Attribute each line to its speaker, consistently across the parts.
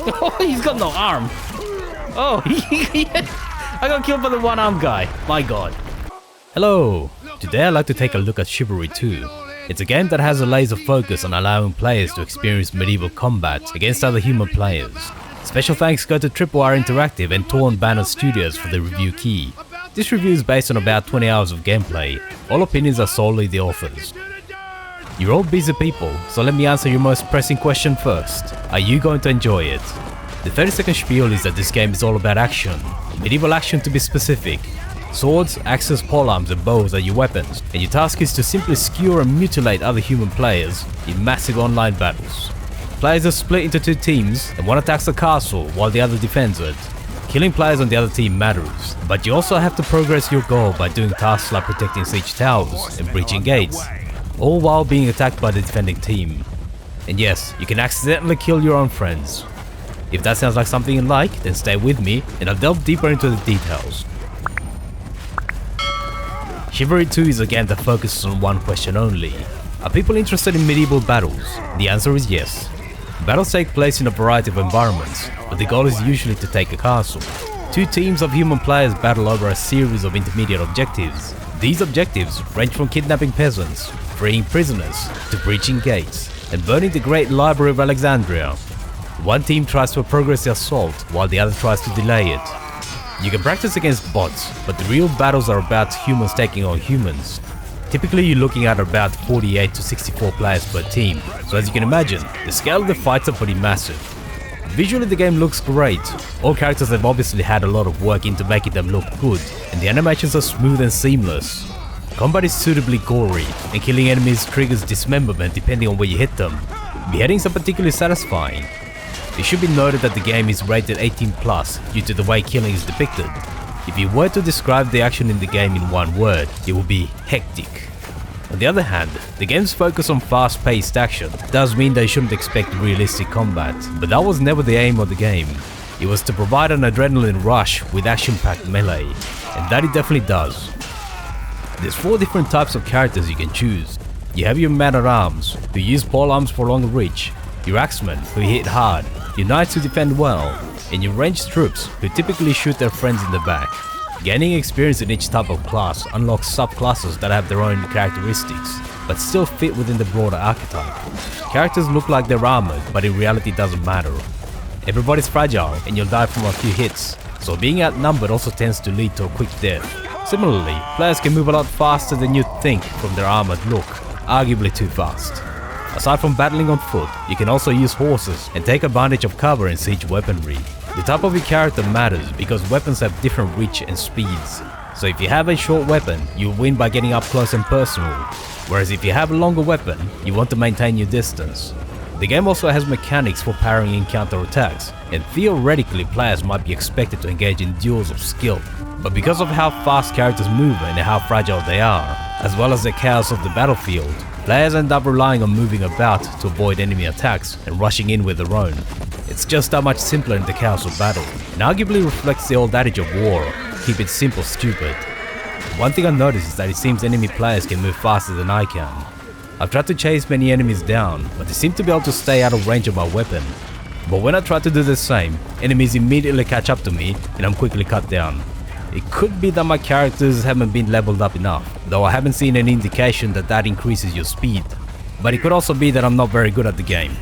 Speaker 1: Oh, he's got no arm. Oh, I got killed by the one-armed guy. My god. Hello. Today I'd like to take a look at Chivalry 2. It's a game that has a laser focus on allowing players to experience medieval combat against other human players. Special thanks go to Tripwire Interactive and Torn Banner Studios for the review key. This review is based on about 20 hours of gameplay. All opinions are solely the authors. You're all busy people, so let me answer your most pressing question first. Are you going to enjoy it? The 30-second spiel is that this game is all about action. Medieval action to be specific. Swords, axes, polearms and bows are your weapons, and your task is to simply skewer and mutilate other human players in massive online battles. Players are split into two teams, and one attacks the castle while the other defends it. Killing players on the other team matters, but you also have to progress your goal by doing tasks like protecting siege towers and breaching gates, all while being attacked by the defending team. And yes, you can accidentally kill your own friends. If that sounds like something you like, then stay with me and I'll delve deeper into the details. Chivalry 2 is a game that focuses on one question only. Are people interested in medieval battles? The answer is yes. Battles take place in a variety of environments, but the goal is usually to take a castle. Two teams of human players battle over a series of intermediate objectives. These objectives range from kidnapping peasants, freeing prisoners, to breaching gates, and burning the Great Library of Alexandria. One team tries to progress the assault, while the other tries to delay it. You can practice against bots, but the real battles are about humans taking on humans. Typically you're looking at about 48 to 64 players per team, so as you can imagine, the scale of the fights are pretty massive. Visually the game looks great. All characters have obviously had a lot of work into making them look good, and the animations are smooth and seamless. Combat is suitably gory, and killing enemies triggers dismemberment depending on where you hit them. Beheadings are particularly satisfying. It should be noted that the game is rated 18+ due to the way killing is depicted. If you were to describe the action in the game in one word, it would be hectic. On the other hand, the game's focus on fast-paced action does mean they shouldn't expect realistic combat, but that was never the aim of the game. It was to provide an adrenaline rush with action-packed melee, and that it definitely does. There's 4 different types of characters you can choose. You have your man-at-arms, who use polearms for long reach, your axemen, who hit hard, your knights who defend well, and your ranged troops, who typically shoot their friends in the back. Gaining experience in each type of class unlocks subclasses that have their own characteristics, but still fit within the broader archetype. Characters look like they're armored, but in reality doesn't matter. Everybody's fragile, and you'll die from a few hits, so being outnumbered also tends to lead to a quick death. Similarly, players can move a lot faster than you'd think from their armored look, arguably too fast. Aside from battling on foot, you can also use horses and take advantage of cover and siege weaponry. The type of your character matters because weapons have different reach and speeds. So if you have a short weapon, you'll win by getting up close and personal, whereas if you have a longer weapon, you want to maintain your distance. The game also has mechanics for parrying and counter-attacks, and theoretically players might be expected to engage in duels of skill. But because of how fast characters move and how fragile they are, as well as the chaos of the battlefield, players end up relying on moving about to avoid enemy attacks and rushing in with their own. It's just that much simpler in the chaos of battle, and arguably reflects the old adage of war, keep it simple stupid. One thing I noticed is that it seems enemy players can move faster than I can. I've tried to chase many enemies down, but they seem to be able to stay out of range of my weapon. But when I try to do the same, enemies immediately catch up to me and I'm quickly cut down. It could be that my characters haven't been leveled up enough, though I haven't seen any indication that increases your speed. But it could also be that I'm not very good at the game.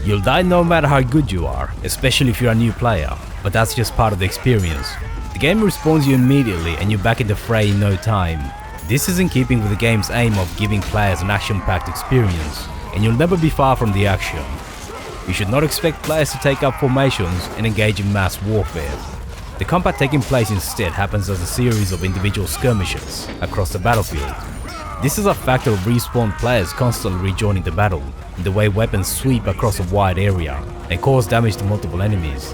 Speaker 1: You'll die no matter how good you are, especially if you're a new player, but that's just part of the experience. The game respawns you immediately and you're back in the fray in no time. This is in keeping with the game's aim of giving players an action-packed experience, and you'll never be far from the action. You should not expect players to take up formations and engage in mass warfare. The combat taking place instead happens as a series of individual skirmishes across the battlefield. This is a factor of respawned players constantly rejoining the battle, in the way weapons sweep across a wide area and cause damage to multiple enemies.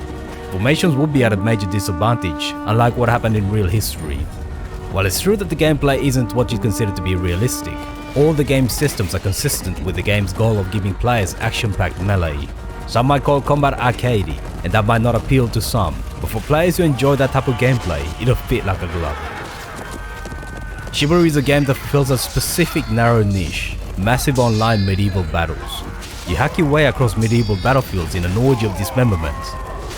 Speaker 1: Formations would be at a major disadvantage, unlike what happened in real history. While it's true that the gameplay isn't what you'd consider to be realistic, all the game's systems are consistent with the game's goal of giving players action-packed melee. Some might call combat arcadey, and that might not appeal to some, but for players who enjoy that type of gameplay, it'll fit like a glove. Chivalry is a game that fulfills a specific narrow niche, massive online medieval battles. You hack your way across medieval battlefields in an orgy of dismemberment.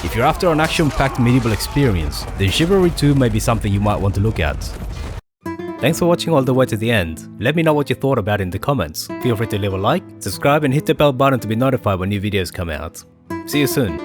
Speaker 1: If you're after an action-packed medieval experience, then Chivalry 2 may be something you might want to look at. Thanks for watching all the way to the end. Let me know what you thought about it in the comments. Feel free to leave a like, subscribe and hit the bell button to be notified when new videos come out. See you soon.